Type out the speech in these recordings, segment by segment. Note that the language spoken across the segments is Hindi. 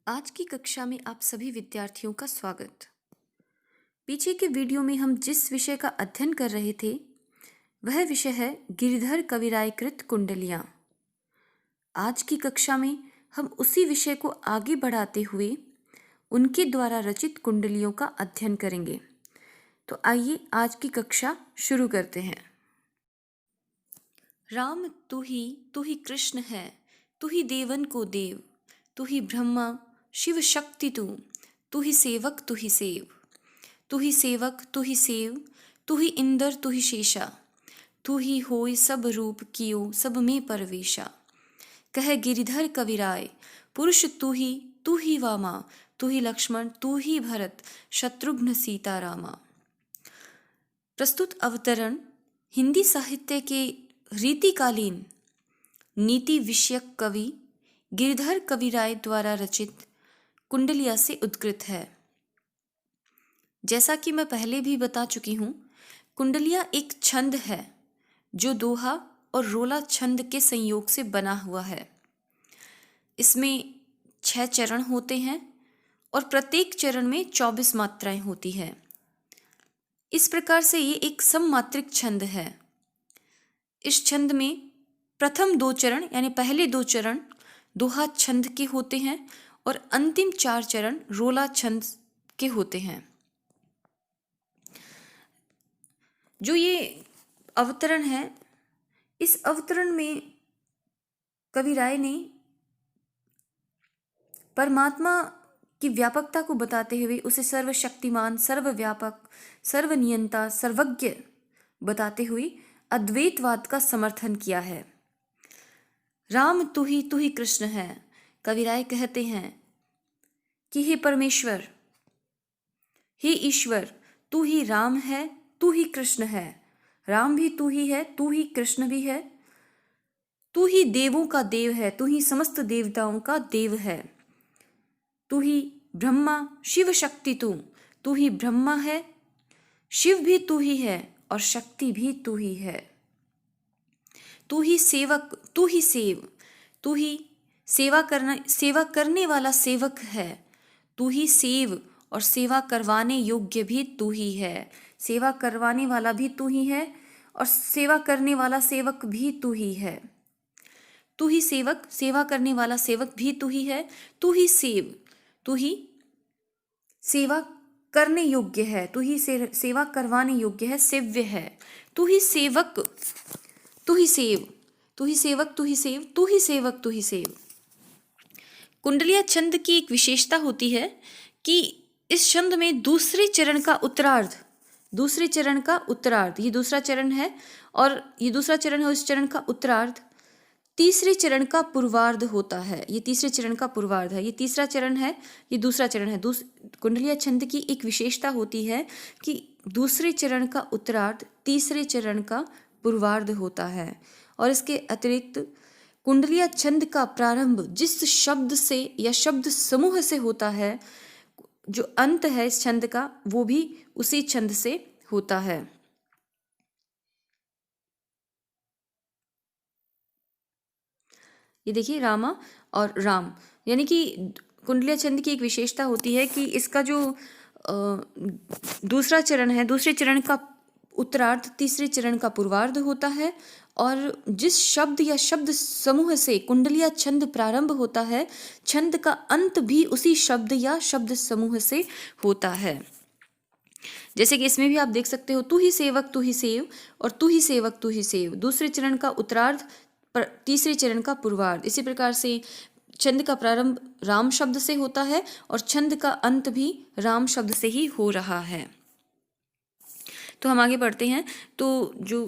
आज की कक्षा में आप सभी विद्यार्थियों का स्वागत। पीछे के वीडियो में हम जिस विषय का अध्ययन कर रहे थे वह विषय है गिरिधर कविराय कृत कुंडलियाँ। आज की कक्षा में हम उसी विषय को आगे बढ़ाते हुए उनके द्वारा रचित कुंडलियों का अध्ययन करेंगे। तो आइए आज की कक्षा शुरू करते हैं। राम तू ही कृष्ण है, तू ही देवन को देव, तू ही ब्रह्मा शिव शक्ति तू ही सेवक तू ही सेव, तू ही सेवक तू ही सेव, तू ही इंदर तू ही शेषा, तू ही होय सब रूप कियो सब में परवेशा। कह गिरिधर कविराय पुरुष तू ही वामा, तू ही लक्ष्मण तू ही भरत शत्रुघ्न सीता रामा। प्रस्तुत अवतरण हिंदी साहित्य के रीतिकालीन नीति विषयक कवि गिरिधर कविराय द्वारा रचित कुंडलिया से उद्कृत है। जैसा कि मैं पहले भी बता चुकी हूँ, कुंडलिया एक छंद है जो दोहा और रोला छंद के संयोग से बना हुआ है। इसमें 6 चरण होते हैं और प्रत्येक चरण में 24 मात्राएं होती है। इस प्रकार से ये एक सममात्रिक छंद है। इस छंद में प्रथम 2 चरण यानी पहले 2 चरण दोहा छंद के होते हैं और अंतिम 4 चरण रोला छंद के होते हैं। जो ये अवतरण है, इस अवतरण में कविराय ने परमात्मा की व्यापकता को बताते हुए उसे सर्वशक्तिमान, सर्वव्यापक, सर्वनियंता, सर्वज्ञ बताते हुए अद्वैतवाद का समर्थन किया है। राम तू ही कृष्ण है। कविराय कहते हैं कि हे परमेश्वर, हे ईश्वर, तू ही राम है, तू ही कृष्ण है। राम भी तू ही है, तू ही कृष्ण भी है। तू ही देवों का देव है, तू ही समस्त देवताओं का देव है। तू ही ब्रह्मा शिव शक्ति तू ही ब्रह्मा है, शिव भी तू ही है और शक्ति भी तू ही है। तू ही सेवक, तू ही सेव, तू ही सेवा करने वाला सेवक है। तू ही सेव और सेवा करवाने योग्य भी तू ही है। सेवा करवाने वाला भी तू ही है और सेवा करने वाला सेवक भी तू ही है। तू ही सेवक, सेवा करने वाला सेवक भी तू ही है। तू ही सेव, तू ही सेवा करने योग्य है, तू ही सेवा करवाने योग्य है, सेव्य है। तू ही सेवक, तू ही सेव, तू ही सेवक तू ही सेव, तू ही सेवक तू ही सेव। कुंडलिया छंद की एक विशेषता होती है कि इस छंद में दूसरे चरण का उत्तरार्ध, ये दूसरा चरण है और ये दूसरा चरण है, उस चरण का उत्तरार्ध तीसरे चरण का पूर्वार्ध होता है। ये तीसरे चरण का पूर्वार्ध है, ये तीसरा चरण है, ये दूसरा चरण है। कुंडलिया छंद की एक विशेषता होती है कि दूसरे चरण का उत्तरार्ध तीसरे चरण का पूर्वार्ध होता है। और इसके अतिरिक्त कुंडलिया छंद का प्रारंभ जिस शब्द से या शब्द समूह से होता है, जो अंत है इस छंद का, वो भी उसी छंद से होता है। ये देखिए रामा और राम, यानी कि कुंडलिया छंद की एक विशेषता होती है कि इसका जो दूसरा चरण है, दूसरे चरण का उत्तरार्ध तीसरे चरण का पूर्वार्ध होता है और जिस शब्द या शब्द समूह से कुंडलिया छंद प्रारंभ होता है, छंद का अंत भी उसी शब्द या शब्द समूह से होता है। जैसे कि इसमें भी आप देख सकते हो, तू ही सेवक तू ही सेव और तू ही सेवक तू ही सेव, दूसरे चरण का उत्तरार्ध तीसरे चरण का पूर्वार्ध। इसी प्रकार से छंद का प्रारंभ राम शब्द से होता है और छंद का अंत भी राम शब्द से ही हो रहा है। तो हम आगे बढ़ते हैं। तो जो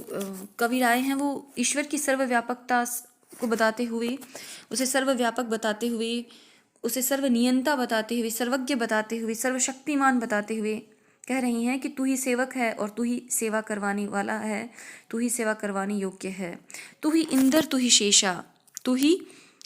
कविराय हैं वो ईश्वर की सर्वव्यापकता को बताते हुए, उसे सर्वव्यापक बताते हुए, उसे सर्वनियंता बताते हुए, सर्वज्ञ बताते हुए, सर्वशक्तिमान बताते हुए कह रही हैं कि तू ही सेवक है और तू ही सेवा करवाने वाला है, तू ही सेवा करवाने योग्य है। तू ही इंदर तू ही शेषा, तू ही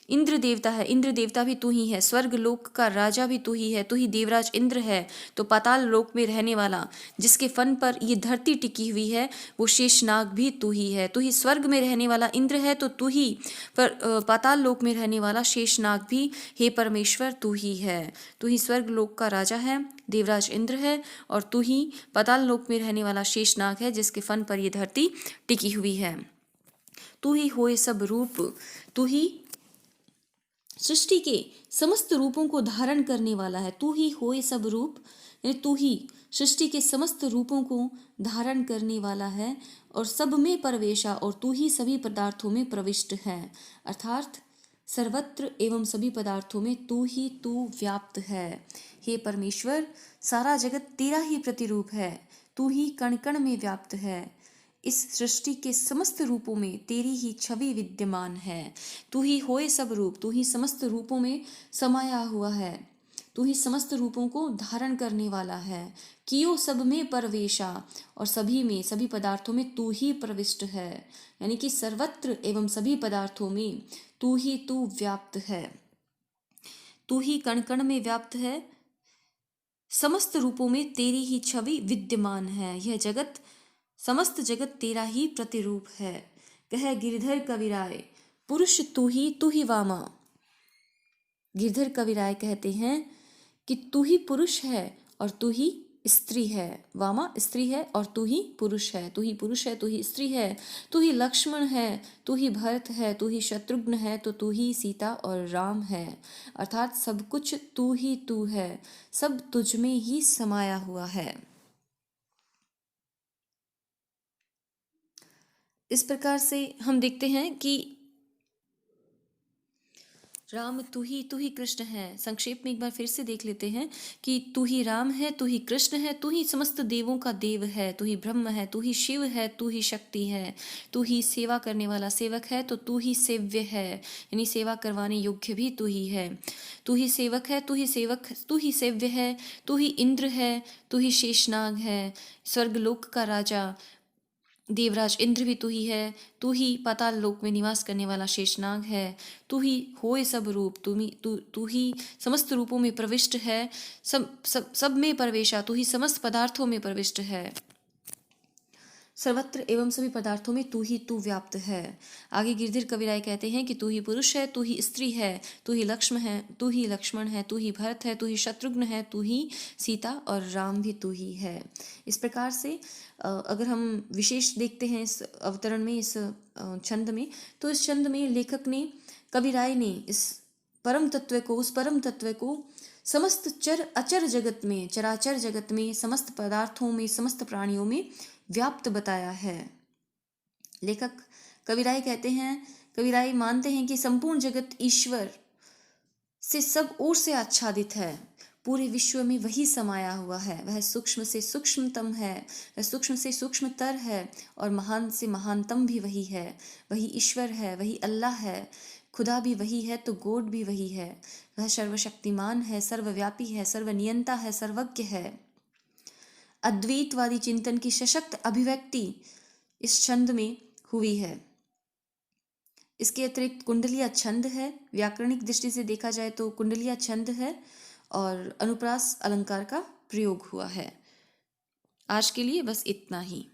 इंद्र देवता है, इंद्र देवता भी तू ही है। स्वर्ग लोक का राजा भी तू ही है, तू ही देवराज इंद्र है। तो पाताल लोक में रहने वाला, जिसके फन पर ये धरती टिकी हुई है, वो शेषनाग भी तू ही है। तू ही स्वर्ग में रहने वाला इंद्र है, तो तू ही पाताल लोक में रहने वाला शेषनाग भी, हे परमेश्वर, तू ही है। तू ही स्वर्ग लोक का राजा है, देवराज इंद्र है, और तू ही पाताल लोक में रहने वाला शेषनाग है, जिसके फन पर ये धरती टिकी हुई है। तू ही होए सब रूप, तू ही सृष्टि के समस्त रूपों को धारण करने वाला है। तू ही होए सब रूप, यानी तू ही सृष्टि के समस्त रूपों को धारण करने वाला है और सब में प्रवेशा, और तू ही सभी पदार्थों में प्रविष्ट है। अर्थात सर्वत्र एवं सभी पदार्थों में तू व्याप्त है। हे परमेश्वर, सारा जगत तेरा ही प्रतिरूप है। तू ही कण कण में व्याप्त है। इस सृष्टि के समस्त रूपों में तेरी ही छवि विद्यमान है। तू ही होए सब रूप, तू ही समस्त रूपों में समाया हुआ है। तू ही समस्त रूपों को धारण करने वाला है। कियो सब में प्रवेशा, और सभी में, सभी पदार्थों में तू ही प्रविष्ट है। यानी कि सर्वत्र एवं सभी पदार्थों में तू व्याप्त है। तू ही कण कण में व्याप्त है। समस्त रूपों में तेरी ही छवि विद्यमान है। यह जगत, समस्त जगत तेरा ही प्रतिरूप है। कह गिरधर कविराय, पुरुष तू ही वामा। गिरधर कविराय कहते हैं कि तू ही पुरुष है और तू ही स्त्री है। वामा स्त्री है और तू ही पुरुष है। तू ही पुरुष है, तू ही स्त्री है, तू ही लक्ष्मण है, तू ही भरत है, तू ही शत्रुघ्न है, तो तू ही सीता और राम है। अर्थात सब कुछ तू है, सब तुझ में ही समाया हुआ है। इस प्रकार से हम देखते हैं कि राम तू ही कृष्ण है। संक्षेप में एक बार फिर से देख लेते हैं कि तू ही राम है, तू ही कृष्ण है, तू ही समस्त देवों का देव है, तू ही ब्रह्म है, तू ही शिव है, तू ही शक्ति है, तू ही सेवा करने वाला सेवक है, तो तू ही सेव्य है, यानी सेवा करवाने योग्य भी तू ही है। तू ही सेवक है, तू ही सेव्य है, तू ही इंद्र है, तू ही शेषनाग है, स्वर्गलोक का राजा देवराज इंद्र भी तू ही है। तू ही पाताल लोक में निवास करने वाला शेषनाग है। तू ही होए सब रूप, तू ही समस्त रूपों में प्रविष्ट है। सब में प्रवेशा, तू ही समस्त पदार्थों में प्रविष्ट है। सर्वत्र एवं सभी पदार्थों में तू व्याप्त है। आगे गिरधर कविराय कहते हैं कि तू ही पुरुष है, तू ही स्त्री है, तू ही लक्ष्मण है, तू ही भरत है, तू ही शत्रुघ्न है, तू ही सीता और राम भी तू ही है। इस प्रकार से अगर हम विशेष देखते हैं इस अवतरण में, इस छंद में, तो इस छंद में लेखक ने, कविराय ने इस उस परम तत्व को समस्त चर अचर जगत में, चराचर जगत में, समस्त पदार्थों में, समस्त प्राणियों में व्याप्त बताया है। लेखक कविराय मानते हैं कि संपूर्ण जगत ईश्वर से सब ओर से आच्छादित है। पूरे विश्व में वही समाया हुआ है। वह सूक्ष्म से सूक्ष्मतम है, वह सूक्ष्म से सूक्ष्मतर है, और महान से महानतम भी वही है। वही ईश्वर है, वही अल्लाह है। खुदा भी वही है तो गॉड भी वही है। वह सर्वशक्तिमान है, सर्वव्यापी है, सर्वनियंता है, सर्वज्ञ है। अद्वैतवादी चिंतन की सशक्त अभिव्यक्ति इस छंद में हुई है। इसके अतिरिक्त कुंडलिया छंद है। व्याकरणिक दृष्टि से देखा जाए तो कुंडलिया छंद है और अनुप्रास अलंकार का प्रयोग हुआ है। आज के लिए बस इतना ही।